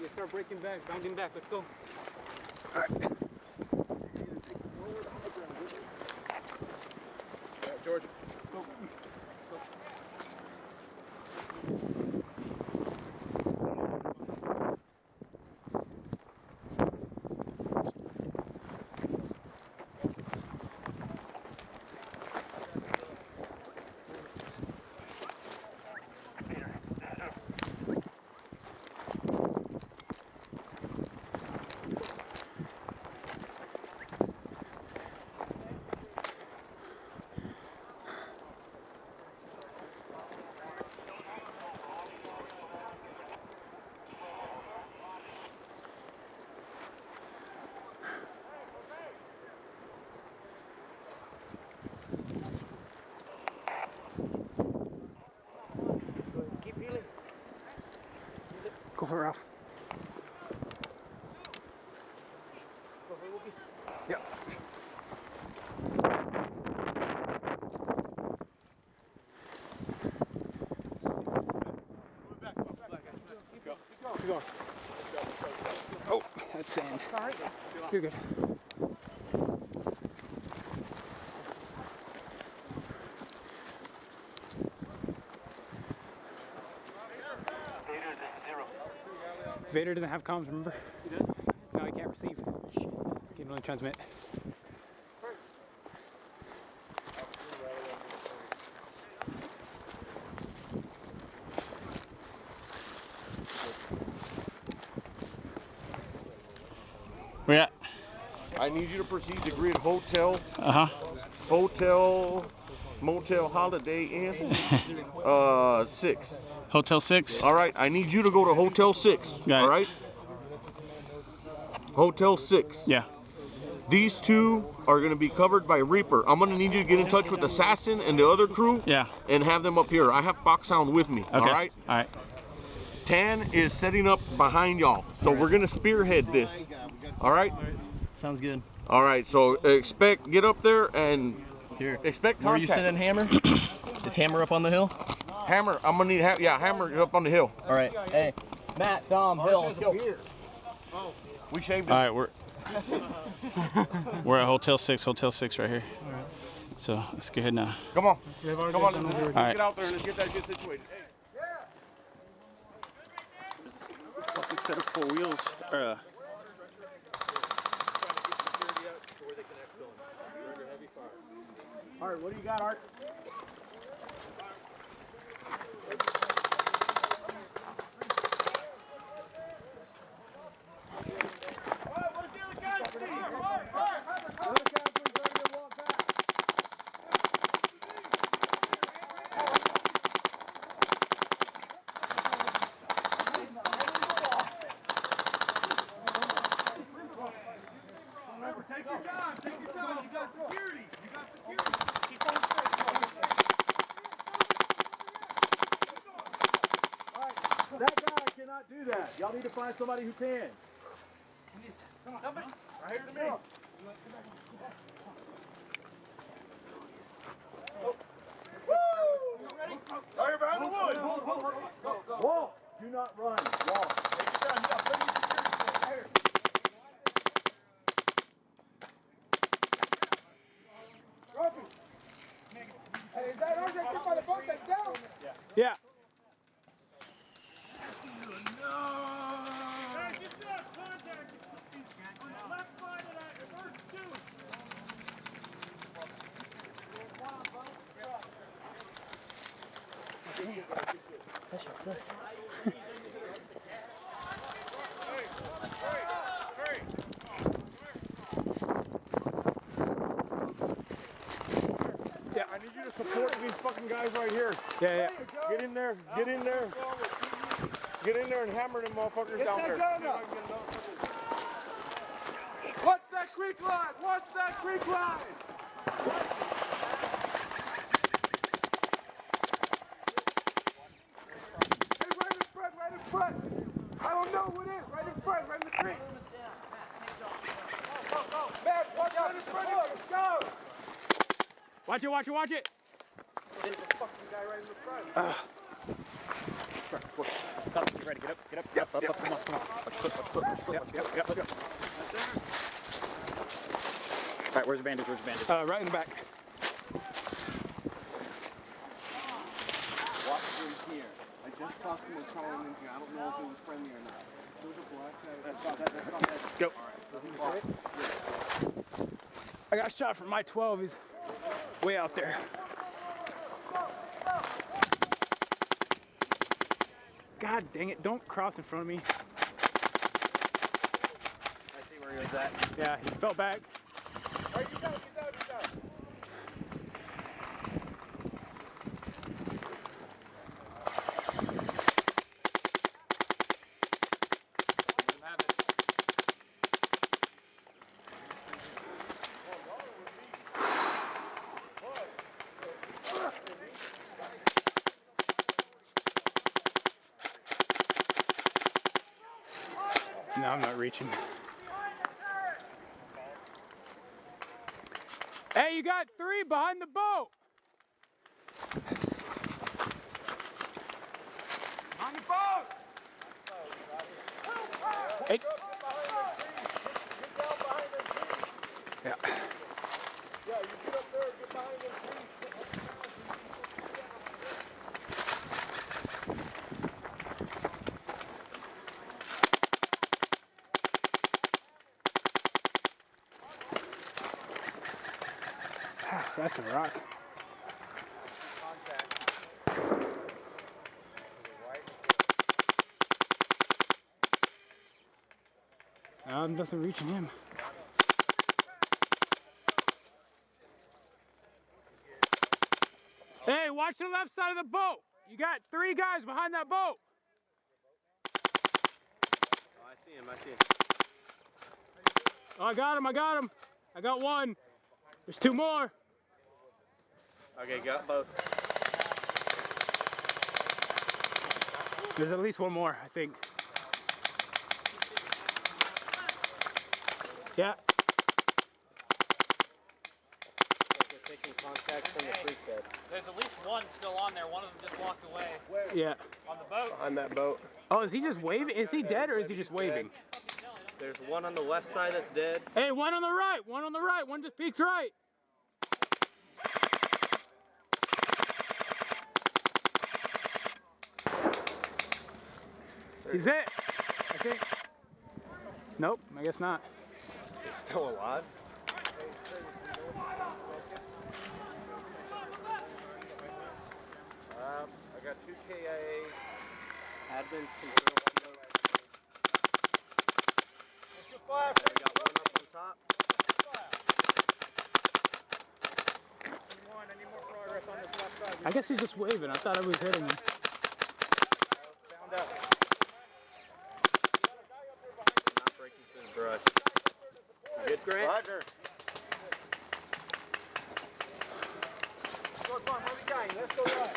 let's start breaking back, bounding back. Let's go. All right. Yeah, George. Go. Let's go. Keep healing. Go for it, Ralph. Go for it, Wookie. Yep. Keep going. Oh, that's sand. All right. You're good. Vader doesn't have comms, remember? He does? No, he can't receive. He can only transmit. Where at? I need you to proceed to grid hotel, Uh-huh. motel, Holiday Inn, 6. Hotel 6? All right, I need you to go to Hotel 6. Got it. All right? Hotel 6. Yeah. These two are going to be covered by Reaper. I'm going to need you to get in touch with Assassin and the other crew. Yeah. And have them up here. I have Foxhound with me. Okay. All right? All right. Tan is setting up behind y'all. So we're going to spearhead this. All right? Sounds good. All right. So get up there and Here. expect Where are you contact. sending Hammer? Is Hammer up on the hill? Hammer. I'm going to need, Hammer up on the hill. All right. Hey, Matt, Dom, Hill, let's go. We shaved it. All right, we're at Hotel 6 right here. All right. So let's go ahead now. Come on. Come Come on. Let's All right. get out there and let's get that shit situated. Hey. Fucking set of 4 wheels. All right, what do you got, Art? Take your time, take your time. You got security. You got security. Keep on straight. All right, that guy cannot do that. Y'all need to find somebody who can. Come on, dump it. Right here to me. Woo! You ready? Right here behind the wood. Go. Walk. Do not run. Walk. Take your time. You got plenty of security. Right here. Hey, is that ours right there by the boat that's down? Yeah. That shit sucks. Yeah, I need you to support these fucking guys right here. Yeah. Get in there, get in there. Get in there and hammer them motherfuckers down there. What's that creek line? What's that creek line? Hey, right in front. I don't know what it is. Right in front, right in the creek. Go. Matt, watch out in front of you. Go. Watch it. There's a fucking guy right in the front. Get ready. Get up. Up, come on, come on. Yep. All right, where's the bandage? Right in the back. Watch through here. I just saw someone crawling in here. I don't know if it was friendly or not. There's a black guy. That's not that. Go. All right. I got shot from my 12. He's way out there. God dang it, don't cross in front of me. I see where he was at. Yeah, he fell back. All right, he's out. No, I'm not reaching. Hey, you got 3 behind the boat. On the boat. Hey. Yeah. Yeah, you get up there and get behind them trees. That's a rock. No, I'm nothing reaching him. Hey, watch the left side of the boat. You got 3 guys behind that boat. Oh, I see him. Oh, I got him. I got 1. There's 2 more. Okay, got both. There's at least 1 more, I think. Yeah. They're taking contact from the creek bed. There's at least 1 still on there. One of them just walked away. Yeah. On the boat. On that boat. Oh, is he just waving? Is he dead or is he just waving? There's 1 on the left side that's dead. Hey, 1 on the right. 1 on the right. 1 just peeked right. He's it, I think. Nope, I guess not. He's still alive. I got 2 KIA. Admin's control window. We got 1 up on top. I need more progress on this left side. I guess he's just waving. I thought I was hitting him. Found out. Not breaking through the brush. You good, Grant? Roger. Come on, where we going? Let's go right.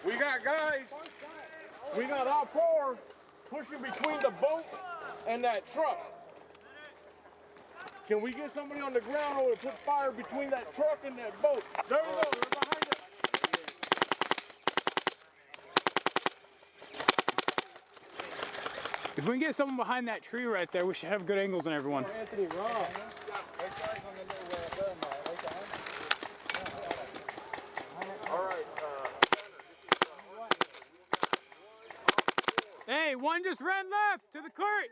We got guys, we got all 4 pushing between the boat and that truck. Can we get somebody on the ground or put fire between that truck and that boat? There we go, they're behind it. If we can get someone behind that tree right there, we should have good angles on everyone. Anthony Ross. All right. Hey, 1 just ran left to the current.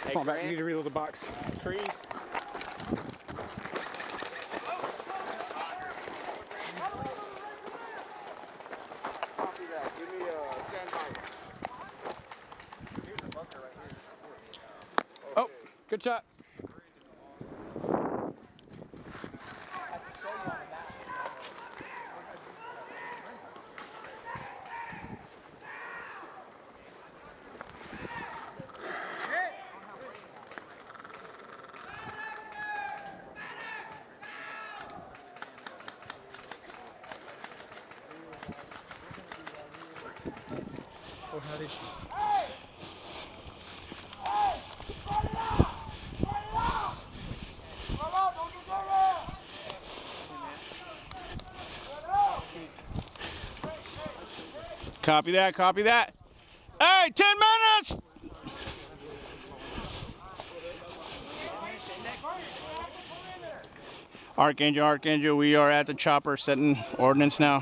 Come on back, you need to reload the box. Trees. Copy that. Give me a standby. Oh, good shot. or had issues. Copy that, copy that. Hey, 10 minutes! Archangel, Archangel, we are at the chopper setting ordnance now.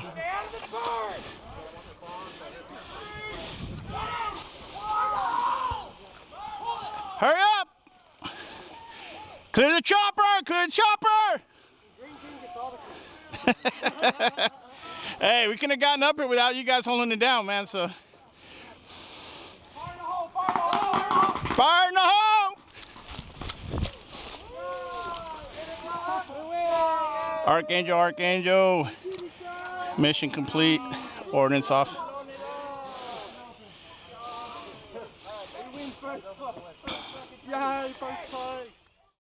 Hurry up! Clear the chopper! Clear the chopper! Hey, we couldn't have gotten up here without you guys holding it down, man, so. Fire in the hole! Archangel, Archangel. Mission complete. Ordnance off. Yay, first place.